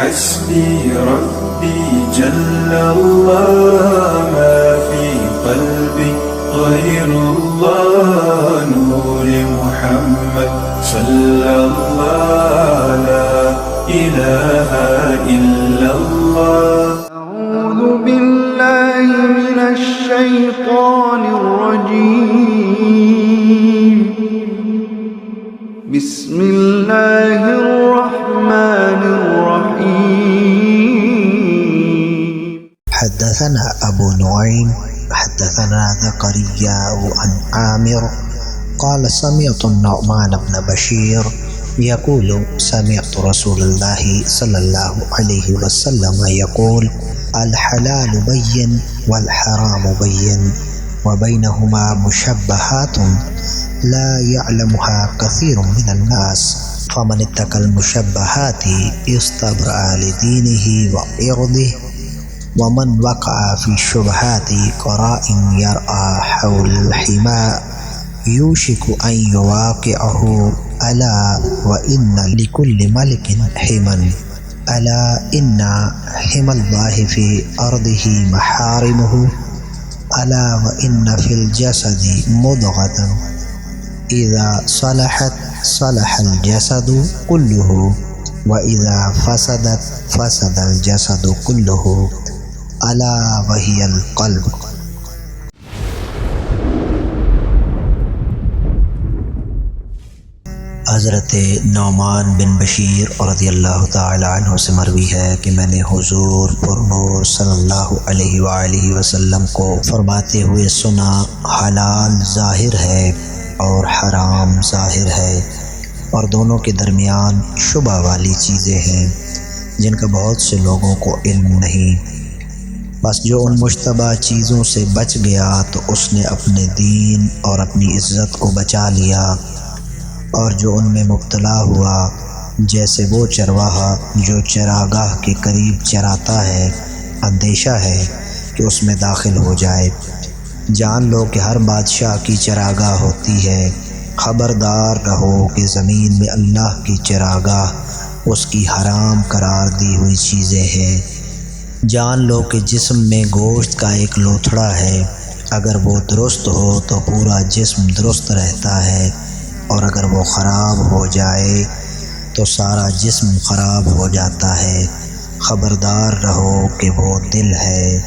حسبي ربي جل الله ما في قلبي غير الله نور محمد صلى الله لا إله إلا الله. أعوذ بالله من الشيطان الرجيم. بسم الله الرحمن الرحيم. حدثنا أبو نعيم حدثنا زكريا عن عامر قال سمعت النعمان بن بشير يقول سمعت رسول الله صلى الله عليه وسلم يقول الحلال بين والحرام بين وبينهما مشبهات لا يعلمها كثير من الناس فمن اتقى المشبهات استبرأ لدينه وعرضه ومن وقع في الشبهات كراء يرعى حول الحماء يوشك أن يواقعه ألا وإن لكل ملك حما ألا إن حمى الله في أرضه محارمه ألا وإن في الجسد مضغة إذا صلحت صلح الجسد كله وإذا فسدت فسد الجسد كله ألا وهي القلب. حضرت نعمان بن بشیر رضی اللہ تعالی عنہ سے مروی ہے کہ میں نے حضور پرنور صلی اللہ علیہ وآلہ وسلم کو فرماتے ہوئے سنا حلال ظاہر ہے اور حرام ظاہر ہے اور دونوں کے درمیان شبہ والی چیزیں ہیں جن کا بہت سے لوگوں کو علم نہیں، بس جو ان مشتبہ چیزوں سے بچ گیا تو اس نے اپنے دین اور اپنی عزت کو بچا لیا، اور جو ان میں مبتلا ہوا جیسے وہ چرواہا جو چراگاہ کے قریب چراتا ہے اندیشہ ہے کہ اس میں داخل ہو جائے۔ جان لو کہ ہر بادشاہ کی چراگاہ ہوتی ہے، خبردار رہو کہ زمین میں اللہ کی چراگاہ اس کی حرام قرار دی ہوئی چیزیں ہیں۔ جان لو کہ جسم میں گوشت کا ایک لوتھڑا ہے، اگر وہ درست ہو تو پورا جسم درست رہتا ہے، اور اگر وہ خراب ہو جائے تو سارا جسم خراب ہو جاتا ہے۔ خبردار رہو کہ وہ دل ہے۔